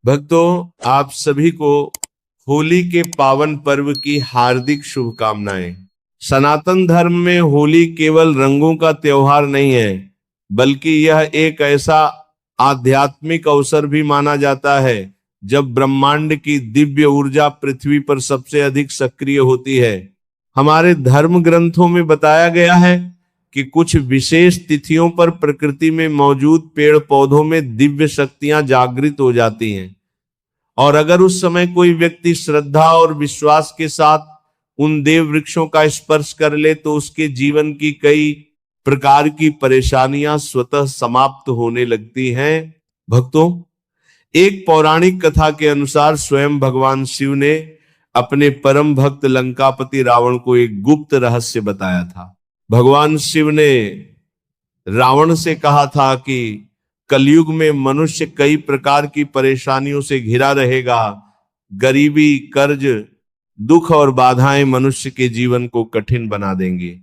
भक्तों, आप सभी को होली के पावन पर्व की हार्दिक शुभकामनाएं। सनातन धर्म में होली केवल रंगों का त्योहार नहीं है, बल्कि यह एक ऐसा आध्यात्मिक अवसर भी माना जाता है जब ब्रह्मांड की दिव्य ऊर्जा पृथ्वी पर सबसे अधिक सक्रिय होती है। हमारे धर्म ग्रंथों में बताया गया है कि कुछ विशेष तिथियों पर प्रकृति में मौजूद पेड़ पौधों में दिव्य शक्तियां जागृत हो जाती हैं, और अगर उस समय कोई व्यक्ति श्रद्धा और विश्वास के साथ उन देव वृक्षों का स्पर्श कर ले तो उसके जीवन की कई प्रकार की परेशानियां स्वतः समाप्त होने लगती हैं। भक्तों, एक पौराणिक कथा के अनुसार स्वयं भगवान शिव ने अपने परम भक्त लंकापति रावण को एक गुप्त रहस्य बताया था। भगवान शिव ने रावण से कहा था कि कलयुग में मनुष्य कई प्रकार की परेशानियों से घिरा रहेगा। गरीबी, कर्ज, दुख और बाधाएं मनुष्य के जीवन को कठिन बना देंगे,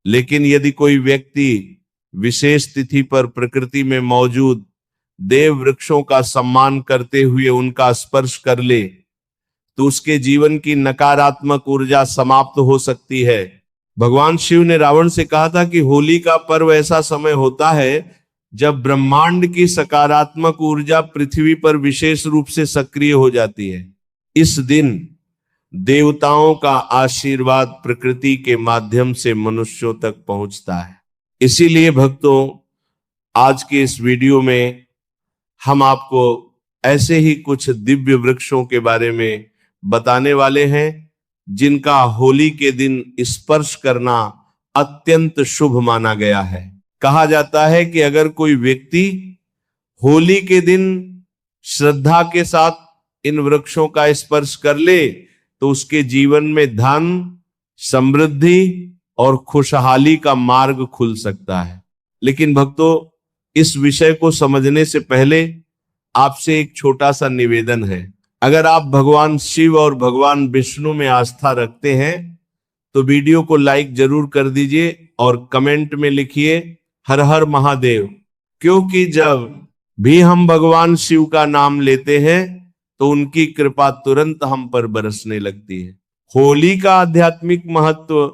लेकिन यदि कोई व्यक्ति विशेष तिथि पर प्रकृति में मौजूद देव वृक्षों का सम्मान करते हुए उनका स्पर्श कर ले तो उसके जीवन की नकारात्मक ऊर्जा समाप्त हो सकती है। भगवान शिव ने रावण से कहा था कि होली का पर्व ऐसा समय होता है जब ब्रह्मांड की सकारात्मक ऊर्जा पृथ्वी पर विशेष रूप से सक्रिय हो जाती है। इस दिन देवताओं का आशीर्वाद प्रकृति के माध्यम से मनुष्यों तक पहुंचता है। इसीलिए भक्तों, आज के इस वीडियो में हम आपको ऐसे ही कुछ दिव्य वृक्षों के बारे में बताने वाले हैं जिनका होली के दिन स्पर्श करना अत्यंत शुभ माना गया है। कहा जाता है कि अगर कोई व्यक्ति होली के दिन श्रद्धा के साथ इन वृक्षों का स्पर्श कर ले तो उसके जीवन में धन, समृद्धि और खुशहाली का मार्ग खुल सकता है। लेकिन भक्तों, इस विषय को समझने से पहले आपसे एक छोटा सा निवेदन है। अगर आप भगवान शिव और भगवान विष्णु में आस्था रखते हैं तो वीडियो को लाइक जरूर कर दीजिए और कमेंट में लिखिए हर हर महादेव, क्योंकि जब भी हम भगवान शिव का नाम लेते हैं तो उनकी कृपा तुरंत हम पर बरसने लगती है। होली का आध्यात्मिक महत्व।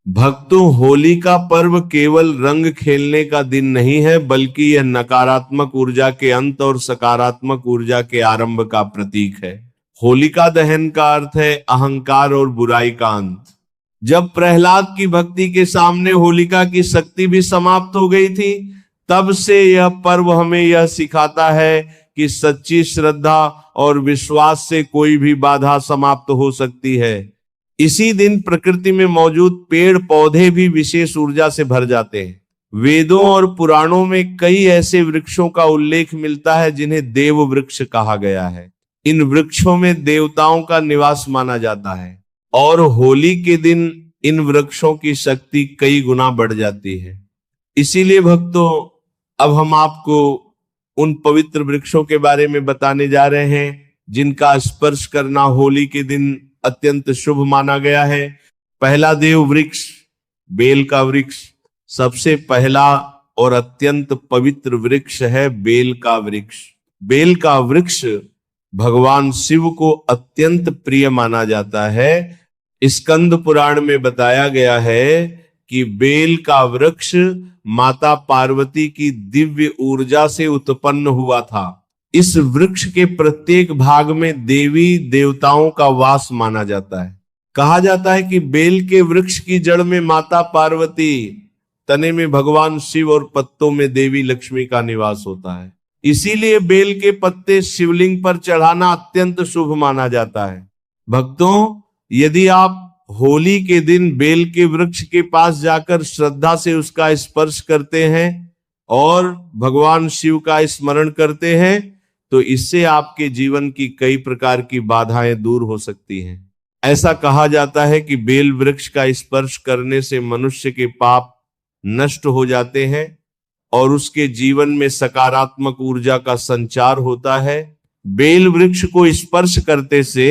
भक्तों, होली का पर्व केवल रंग खेलने का दिन नहीं है, बल्कि यह नकारात्मक ऊर्जा के अंत और सकारात्मक ऊर्जा के आरंभ का प्रतीक है। होलिका दहन का अर्थ है अहंकार और बुराई का अंत। जब प्रहलाद की भक्ति के सामने होलिका की शक्ति भी समाप्त हो गई थी, तब से यह पर्व हमें यह सिखाता है कि सच्ची श्रद्धा और विश्वास से कोई भी बाधा समाप्त हो सकती है। इसी दिन प्रकृति में मौजूद पेड़ पौधे भी विशेष ऊर्जा से भर जाते हैं। वेदों और पुराणों में कई ऐसे वृक्षों का उल्लेख मिलता है जिन्हें देव वृक्ष कहा गया है। इन वृक्षों में देवताओं का निवास माना जाता है और होली के दिन इन वृक्षों की शक्ति कई गुना बढ़ जाती है। इसीलिए भक्तों, अब हम आपको उन पवित्र वृक्षों के बारे में बताने जा रहे हैं जिनका स्पर्श करना होली के दिन अत्यंत शुभ माना गया है। पहला देव वृक्ष बेल का वृक्ष। सबसे पहला और अत्यंत पवित्र वृक्ष है बेल का वृक्ष। बेल का वृक्ष भगवान शिव को अत्यंत प्रिय माना जाता है। स्कंद पुराण में बताया गया है कि बेल का वृक्ष माता पार्वती की दिव्य ऊर्जा से उत्पन्न हुआ था। इस वृक्ष के प्रत्येक भाग में देवी देवताओं का वास माना जाता है। कहा जाता है कि बेल के वृक्ष की जड़ में माता पार्वती, तने में भगवान शिव और पत्तों में देवी लक्ष्मी का निवास होता है। इसीलिए बेल के पत्ते शिवलिंग पर चढ़ाना अत्यंत शुभ माना जाता है। भक्तों, यदि आप होली के दिन बेल के वृक्ष के पास जाकर श्रद्धा से उसका स्पर्श करते हैं और भगवान शिव का स्मरण करते हैं तो इससे आपके जीवन की कई प्रकार की बाधाएं दूर हो सकती हैं। ऐसा कहा जाता है कि बेल वृक्ष का स्पर्श करने से मनुष्य के पाप नष्ट हो जाते हैं और उसके जीवन में सकारात्मक ऊर्जा का संचार होता है। बेल वृक्ष को स्पर्श करते से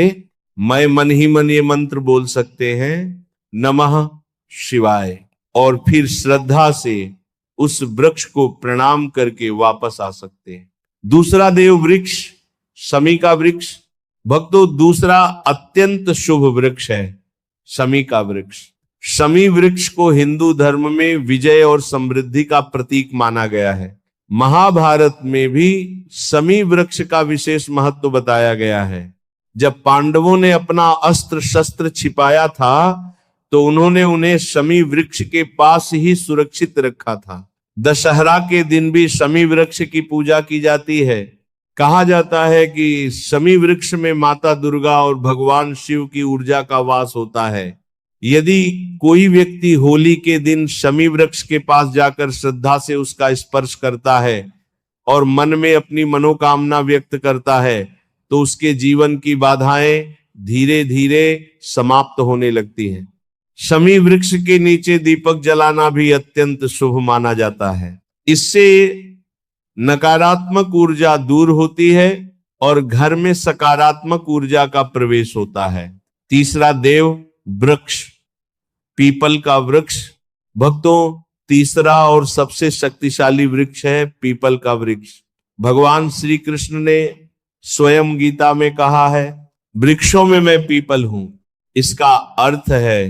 मैं मन ही मन ये मंत्र बोल सकते हैं, नमः शिवाय, और फिर श्रद्धा से उस वृक्ष को प्रणाम करके वापस आ सकते हैं। दूसरा देव वृक्ष शमी का वृक्ष भक्तों दूसरा अत्यंत शुभ वृक्ष है शमी का वृक्ष। शमी वृक्ष को हिंदू धर्म में विजय और समृद्धि का प्रतीक माना गया है। महाभारत में भी शमी वृक्ष का विशेष महत्व बताया गया है। जब पांडवों ने अपना अस्त्र शस्त्र छिपाया था तो उन्होंने उन्हें शमी वृक्ष के पास ही सुरक्षित रखा था। दशहरा के दिन भी शमी वृक्ष की पूजा की जाती है। कहा जाता है कि शमी वृक्ष में माता दुर्गा और भगवान शिव की ऊर्जा का वास होता है। यदि कोई व्यक्ति होली के दिन शमी वृक्ष के पास जाकर श्रद्धा से उसका स्पर्श करता है और मन में अपनी मनोकामना व्यक्त करता है तो उसके जीवन की बाधाएं धीरे धीरे समाप्त होने लगती हैं। शमी वृक्ष के नीचे दीपक जलाना भी अत्यंत शुभ माना जाता है। इससे नकारात्मक ऊर्जा दूर होती है और घर में सकारात्मक ऊर्जा का प्रवेश होता है। तीसरा देव वृक्ष पीपल का वृक्ष। भक्तों तीसरा और सबसे शक्तिशाली वृक्ष है पीपल का वृक्ष। भगवान श्री कृष्ण ने स्वयं गीता में कहा है वृक्षों में मैं पीपल हूं। इसका अर्थ है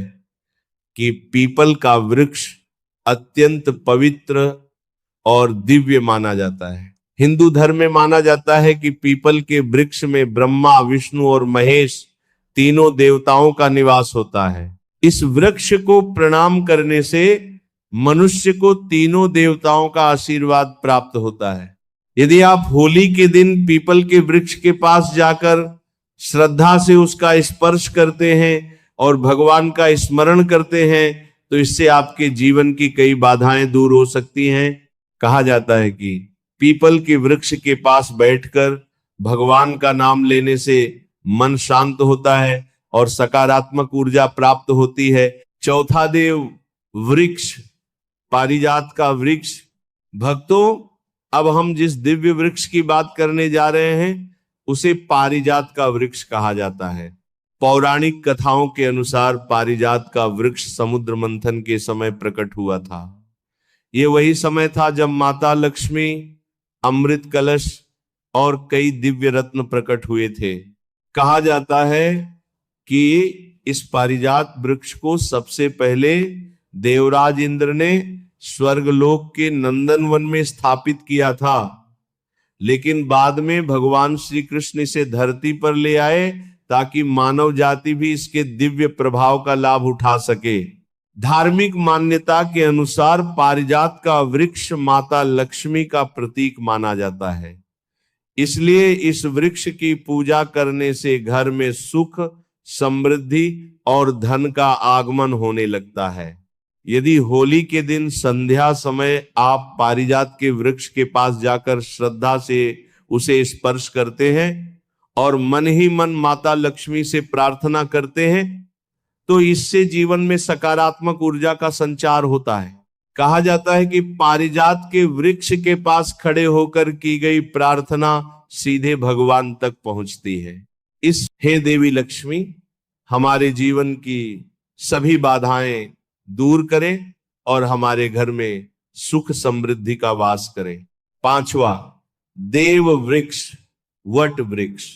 कि पीपल का वृक्ष अत्यंत पवित्र और दिव्य माना जाता है। हिंदू धर्म में माना जाता है कि पीपल के वृक्ष में ब्रह्मा विष्णु और महेश तीनों देवताओं का निवास होता है। इस वृक्ष को प्रणाम करने से मनुष्य को तीनों देवताओं का आशीर्वाद प्राप्त होता है। यदि आप होली के दिन पीपल के वृक्ष के पास जाकर श्रद्धा से उसका स्पर्श करते हैं और भगवान का स्मरण करते हैं तो इससे आपके जीवन की कई बाधाएं दूर हो सकती हैं। कहा जाता है कि पीपल के वृक्ष के पास बैठकर भगवान का नाम लेने से मन शांत होता है और सकारात्मक ऊर्जा प्राप्त होती है। चौथा देव वृक्ष पारिजात का वृक्ष। भक्तों अब हम जिस दिव्य वृक्ष की बात करने जा रहे हैं उसे पारिजात का वृक्ष कहा जाता है। पौराणिक कथाओं के अनुसार पारिजात का वृक्ष समुद्र मंथन के समय प्रकट हुआ था। ये वही समय था जब माता लक्ष्मी अमृत कलश और कई दिव्य रत्न प्रकट हुए थे। कहा जाता है कि इस पारिजात वृक्ष को सबसे पहले देवराज इंद्र ने स्वर्गलोक के नंदनवन में स्थापित किया था, लेकिन बाद में भगवान श्री कृष्ण इसे धरती पर ले आए ताकि मानव जाति भी इसके दिव्य प्रभाव का लाभ उठा सके। धार्मिक मान्यता के अनुसार पारिजात का वृक्ष माता लक्ष्मी का प्रतीक माना जाता है। इसलिए इस वृक्ष की पूजा करने से घर में सुख समृद्धि और धन का आगमन होने लगता है। यदि होली के दिन संध्या समय आप पारिजात के वृक्ष के पास जाकर श्रद्धा से उसे स्पर्श करते हैं और मन ही मन माता लक्ष्मी से प्रार्थना करते हैं तो इससे जीवन में सकारात्मक ऊर्जा का संचार होता है। कहा जाता है कि पारिजात के वृक्ष के पास खड़े होकर की गई प्रार्थना सीधे भगवान तक पहुंचती है। इस हे देवी लक्ष्मी हमारे जीवन की सभी बाधाएं दूर करें और हमारे घर में सुख समृद्धि का वास करें। पांचवा देव वृक्ष वट वृक्ष।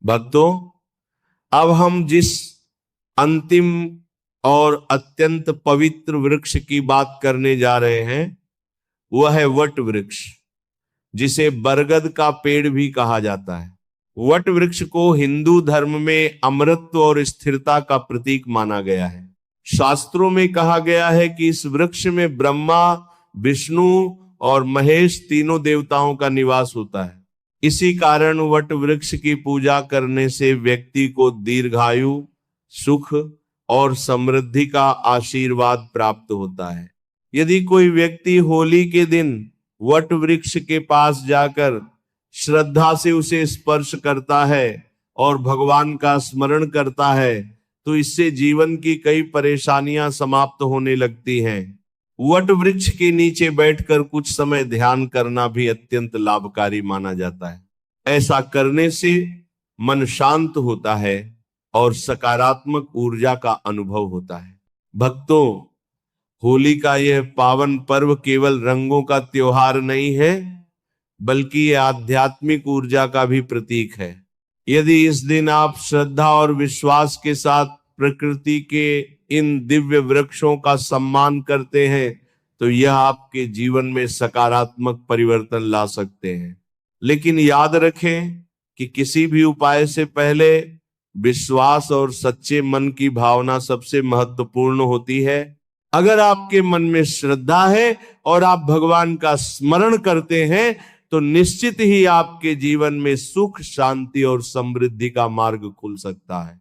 भक्तों अब हम जिस अंतिम और अत्यंत पवित्र वृक्ष की बात करने जा रहे हैं वह है वट वृक्ष, जिसे बरगद का पेड़ भी कहा जाता है। वट वृक्ष को हिंदू धर्म में अमरत्व और स्थिरता का प्रतीक माना गया है। शास्त्रों में कहा गया है कि इस वृक्ष में ब्रह्मा विष्णु और महेश तीनों देवताओं का निवास होता है। इसी कारण वट वृक्ष की पूजा करने से व्यक्ति को दीर्घायु सुख और समृद्धि का आशीर्वाद प्राप्त होता है। यदि कोई व्यक्ति होली के दिन वट वृक्ष के पास जाकर श्रद्धा से उसे स्पर्श करता है और भगवान का स्मरण करता है तो इससे जीवन की कई परेशानियां समाप्त होने लगती हैं। वट वृक्ष के नीचे बैठकर कुछ समय ध्यान करना भी अत्यंत लाभकारी माना जाता है। ऐसा करने से मन शांत होता है और सकारात्मक ऊर्जा का अनुभव होता है। भक्तों होली का यह पावन पर्व केवल रंगों का त्योहार नहीं है बल्कि ये आध्यात्मिक ऊर्जा का भी प्रतीक है। यदि इस दिन आप श्रद्धा और विश्वास के साथ प्रकृति के इन दिव्य वृक्षों का सम्मान करते हैं तो यह आपके जीवन में सकारात्मक परिवर्तन ला सकते हैं। लेकिन याद रखें कि किसी भी उपाय से पहले विश्वास और सच्चे मन की भावना सबसे महत्वपूर्ण होती है। अगर आपके मन में श्रद्धा है और आप भगवान का स्मरण करते हैं तो निश्चित ही आपके जीवन में सुख, शांति और समृद्धि का मार्ग खुल सकता है।